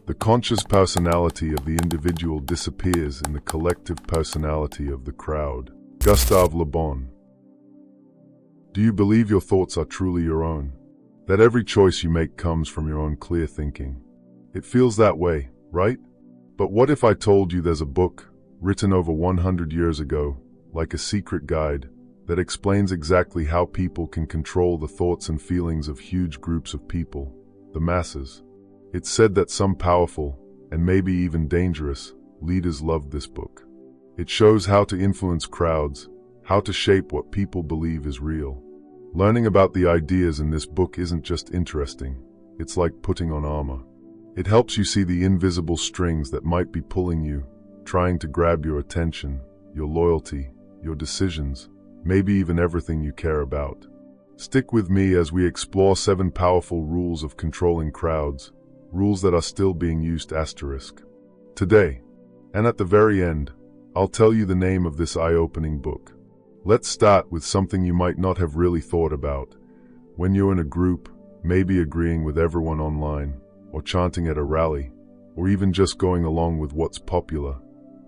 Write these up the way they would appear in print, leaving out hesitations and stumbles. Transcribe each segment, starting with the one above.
The conscious personality of the individual disappears in the collective personality of the crowd. Gustave Le Bon. Do you believe your thoughts are truly your own? That every choice you make comes from your own clear thinking? It feels that way, right? But what if I told you there's a book, written over 100 years ago, like a secret guide, that explains exactly how people can control the thoughts and feelings of huge groups of people, the masses? It's said that some powerful, and maybe even dangerous, leaders loved this book. It shows how to influence crowds, how to shape what people believe is real. Learning about the ideas in this book isn't just interesting, it's like putting on armor. It helps you see the invisible strings that might be pulling you, trying to grab your attention, your loyalty, your decisions, maybe even everything you care about. Stick with me as we explore 7 powerful rules of controlling crowds, rules that are still being used asterisk. Today, and at the very end, I'll tell you the name of this eye-opening book. Let's start with something you might not have really thought about. When you're in a group, maybe agreeing with everyone online, or chanting at a rally, or even just going along with what's popular,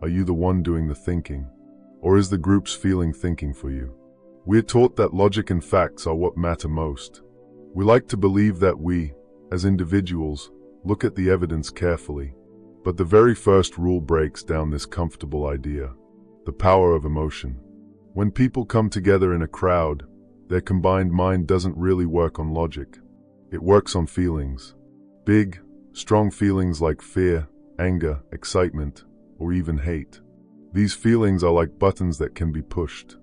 are you the one doing the thinking? Or is the group's feeling thinking for you? We're taught that logic and facts are what matter most. We like to believe that we, as individuals, look at the evidence carefully. But the very first rule breaks down this comfortable idea: the power of emotion. When people come together in a crowd, their combined mind doesn't really work on logic. It works on feelings. Big, strong feelings like fear, anger, excitement, or even hate. These feelings are like buttons that can be pushed.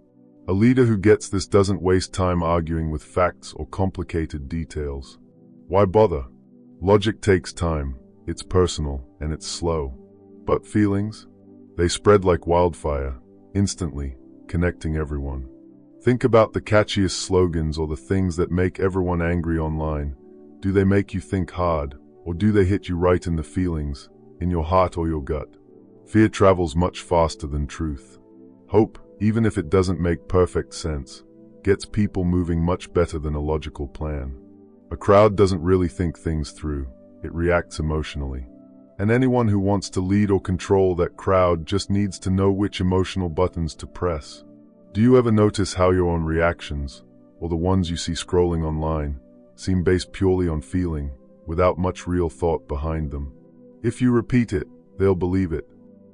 A leader who gets this doesn't waste time arguing with facts or complicated details. Why bother? Logic takes time, it's personal, and it's slow. But feelings? They spread like wildfire, instantly, connecting everyone. Think about the catchiest slogans or the things that make everyone angry online. Do they make you think hard, or do they hit you right in the feelings, in your heart or your gut? Fear travels much faster than truth. Hope, even if it doesn't make perfect sense, gets people moving much better than a logical plan. A crowd doesn't really think things through, it reacts emotionally. And anyone who wants to lead or control that crowd just needs to know which emotional buttons to press. Do you ever notice how your own reactions, or the ones you see scrolling online, seem based purely on feeling, without much real thought behind them? If you repeat it, they'll believe it.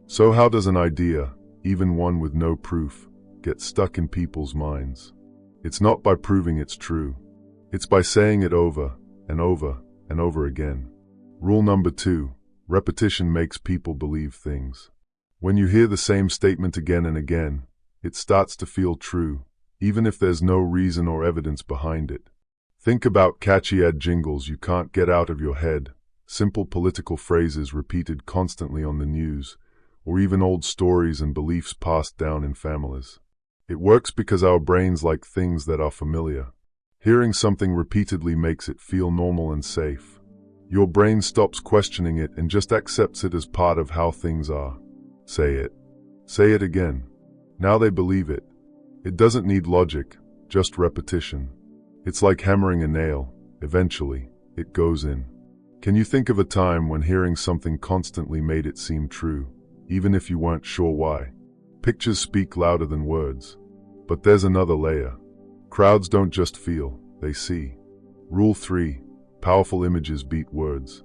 So how does an idea, even one with no proof, get stuck in people's minds? It's not by proving it's true. It's by saying it over and over and over again. Rule number 2, repetition makes people believe things. When you hear the same statement again and again, it starts to feel true, even if there's no reason or evidence behind it. Think about catchy ad jingles you can't get out of your head, simple political phrases repeated constantly on the news, or even old stories and beliefs passed down in families. It works because our brains like things that are familiar. Hearing something repeatedly makes it feel normal and safe. Your brain stops questioning it and just accepts it as part of how things are. Say it. Say it again. Now they believe it. It doesn't need logic, just repetition. It's like hammering a nail. Eventually, it goes in. Can you think of a time when hearing something constantly made it seem true, even if you weren't sure why? Pictures speak louder than words. But there's another layer. Crowds don't just feel, they see. Rule 3, powerful images beat words.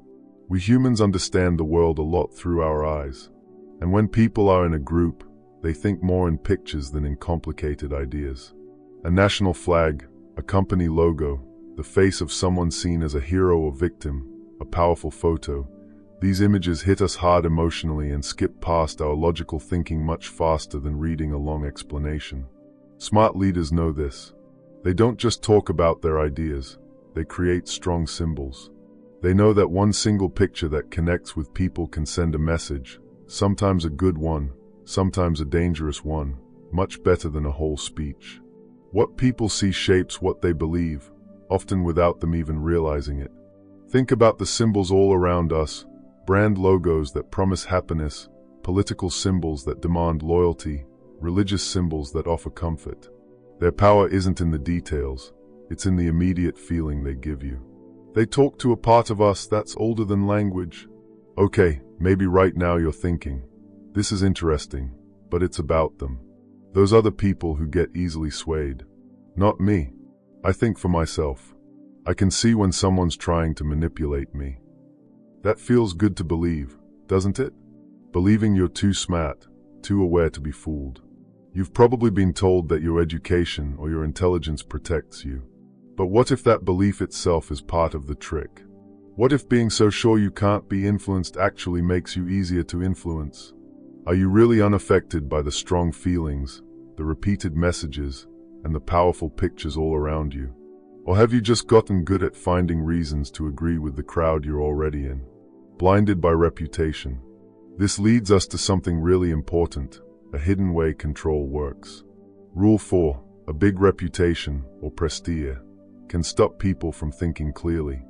We humans understand the world a lot through our eyes. And when people are in a group, they think more in pictures than in complicated ideas. A national flag, a company logo, the face of someone seen as a hero or victim, a powerful photo. These images hit us hard emotionally and skip past our logical thinking much faster than reading a long explanation. Smart leaders know this. They don't just talk about their ideas, they create strong symbols. They know that one single picture that connects with people can send a message, sometimes a good one, sometimes a dangerous one, much better than a whole speech. What people see shapes what they believe, often without them even realizing it. Think about the symbols all around us, brand logos that promise happiness, political symbols that demand loyalty, religious symbols that offer comfort. Their power isn't in the details, it's in the immediate feeling they give you. They talk to a part of us that's older than language. Okay, maybe right now you're thinking, this is interesting, but it's about them. Those other people who get easily swayed. Not me. I think for myself. I can see when someone's trying to manipulate me. That feels good to believe, doesn't it? Believing you're too smart, too aware to be fooled. You've probably been told that your education or your intelligence protects you. But what if that belief itself is part of the trick? What if being so sure you can't be influenced actually makes you easier to influence? Are you really unaffected by the strong feelings, the repeated messages, and the powerful pictures all around you? Or have you just gotten good at finding reasons to agree with the crowd you're already in? Blinded by reputation. This leads us to something really important, a hidden way control works. Rule 4, a big reputation, or prestige, can stop people from thinking clearly.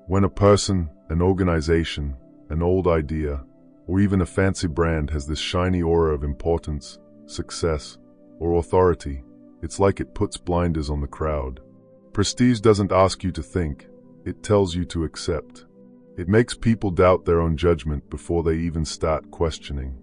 When a person, an organization, an old idea, or even a fancy brand has this shiny aura of importance, success, or authority, it's like it puts blinders on the crowd. Prestige doesn't ask you to think, it tells you to accept. It makes people doubt their own judgment before they even start questioning.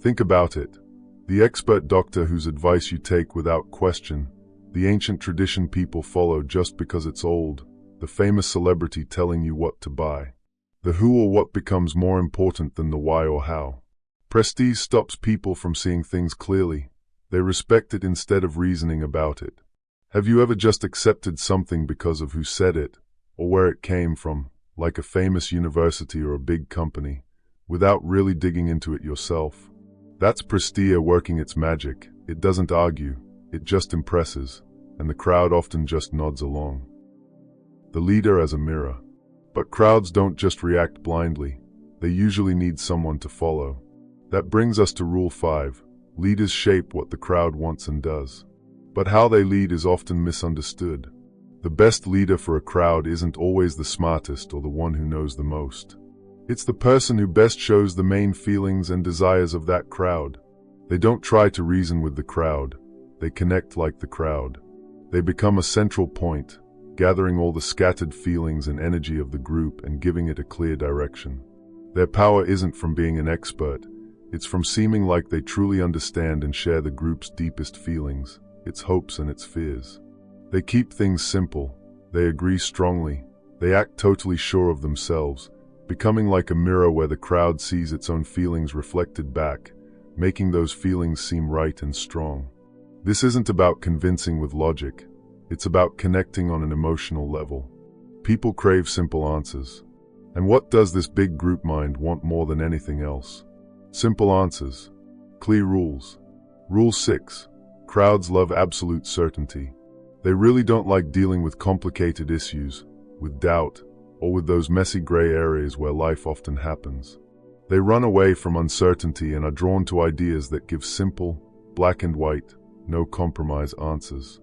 Think about it. The expert doctor whose advice you take without question, the ancient tradition people follow just because it's old, the famous celebrity telling you what to buy. The who or what becomes more important than the why or how. Prestige stops people from seeing things clearly. They respect it instead of reasoning about it. Have you ever just accepted something because of who said it, or where it came from, like a famous university or a big company, without really digging into it yourself? That's prestige working its magic. It doesn't argue, it just impresses, and the crowd often just nods along. The leader as a mirror. But crowds don't just react blindly, they usually need someone to follow. That brings us to Rule 5. Leaders shape what the crowd wants and does. But how they lead is often misunderstood. The best leader for a crowd isn't always the smartest or the one who knows the most. It's the person who best shows the main feelings and desires of that crowd. They don't try to reason with the crowd, they connect like the crowd. They become a central point, gathering all the scattered feelings and energy of the group and giving it a clear direction. Their power isn't from being an expert, it's from seeming like they truly understand and share the group's deepest feelings, its hopes and its fears. They keep things simple, they agree strongly, they act totally sure of themselves, becoming like a mirror where the crowd sees its own feelings reflected back, making those feelings seem right and strong. This isn't about convincing with logic, it's about connecting on an emotional level. People crave simple answers. And what does this big group mind want more than anything else? Simple answers. Clear rules. Rule 6. Crowds love absolute certainty. They really don't like dealing with complicated issues, with doubt, or with those messy gray areas where life often happens. They run away from uncertainty and are drawn to ideas that give simple, black and white, no compromise answers.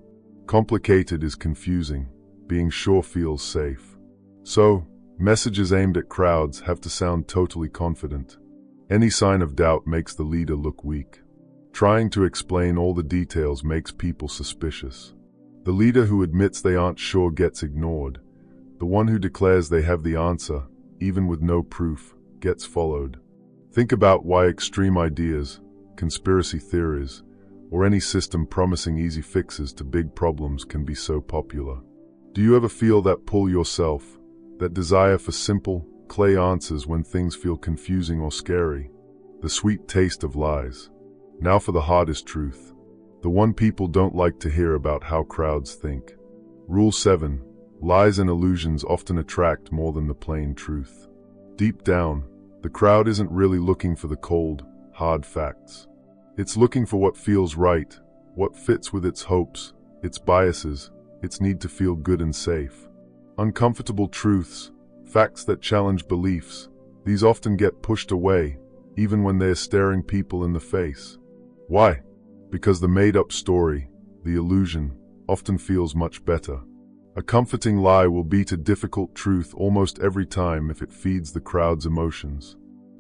Complicated is confusing, being sure feels safe. So, messages aimed at crowds have to sound totally confident. Any sign of doubt makes the leader look weak. Trying to explain all the details makes people suspicious. The leader who admits they aren't sure gets ignored. The one who declares they have the answer, even with no proof, gets followed. Think about why extreme ideas, conspiracy theories, or any system promising easy fixes to big problems can be so popular. Do you ever feel that pull yourself, that desire for simple, clay answers when things feel confusing or scary? The sweet taste of lies. Now for the hardest truth. The one people don't like to hear about how crowds think. Rule 7. Lies and illusions often attract more than the plain truth. Deep down, the crowd isn't really looking for the cold, hard facts. It's looking for what feels right, what fits with its hopes, its biases, its need to feel good and safe. Uncomfortable truths, facts that challenge beliefs, these often get pushed away, even when they're staring people in the face. Why? Because the made-up story, the illusion, often feels much better. A comforting lie will beat a difficult truth almost every time if it feeds the crowd's emotions.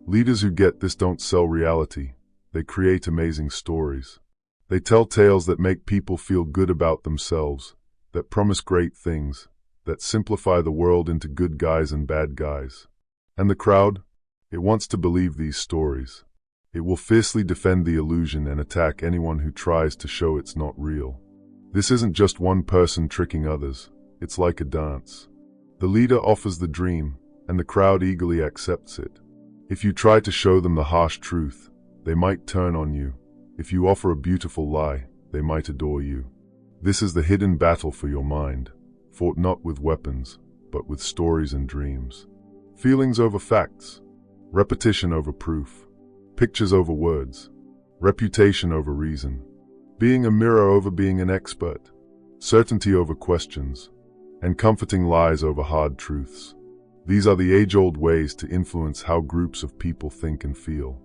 Leaders who get this don't sell reality, they create amazing stories. They tell tales that make people feel good about themselves, that promise great things, that simplify the world into good guys and bad guys. And the crowd? It wants to believe these stories. It will fiercely defend the illusion and attack anyone who tries to show it's not real. This isn't just one person tricking others. It's like a dance. The leader offers the dream, and the crowd eagerly accepts it. If you try to show them the harsh truth, they might turn on you. If you offer a beautiful lie, they might adore you. This is the hidden battle for your mind, fought not with weapons, but with stories and dreams. Feelings over facts, repetition over proof, pictures over words, reputation over reason, being a mirror over being an expert, certainty over questions, and comforting lies over hard truths. These are the age-old ways to influence how groups of people think and feel.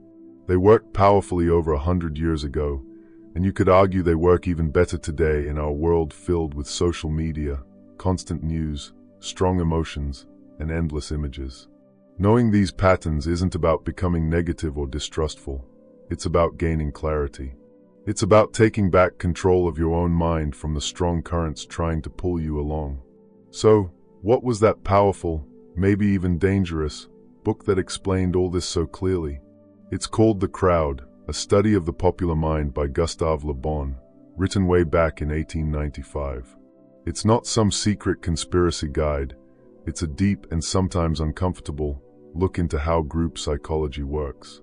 They worked powerfully over 100 years ago, and you could argue they work even better today in our world filled with social media, constant news, strong emotions, and endless images. Knowing these patterns isn't about becoming negative or distrustful. It's about gaining clarity. It's about taking back control of your own mind from the strong currents trying to pull you along. So, what was that powerful, maybe even dangerous, book that explained all this so clearly? It's called The Crowd, a study of the popular mind by Gustave Le Bon, written way back in 1895. It's not some secret conspiracy guide. It's a deep and sometimes uncomfortable look into how group psychology works.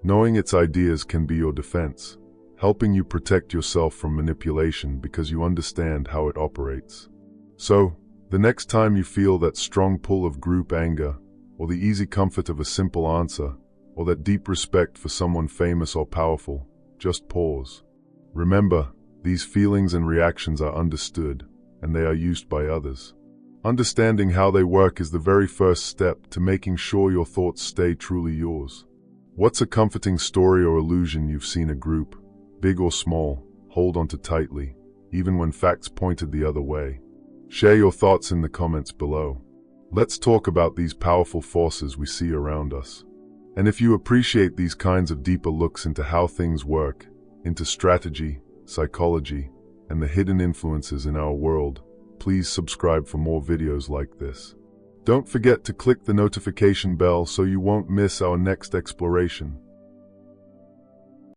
Knowing its ideas can be your defense, helping you protect yourself from manipulation because you understand how it operates. So, the next time you feel that strong pull of group anger, or the easy comfort of a simple answer, or that deep respect for someone famous or powerful, just pause. Remember, these feelings and reactions are understood, and they are used by others. Understanding how they work is the very first step to making sure your thoughts stay truly yours. What's a comforting story or illusion you've seen a group, big or small, hold onto tightly, even when facts pointed the other way? Share your thoughts in the comments below. Let's talk about these powerful forces we see around us. And if you appreciate these kinds of deeper looks into how things work, into strategy, psychology, and the hidden influences in our world, please subscribe for more videos like this. Don't forget to click the notification bell so you won't miss our next exploration.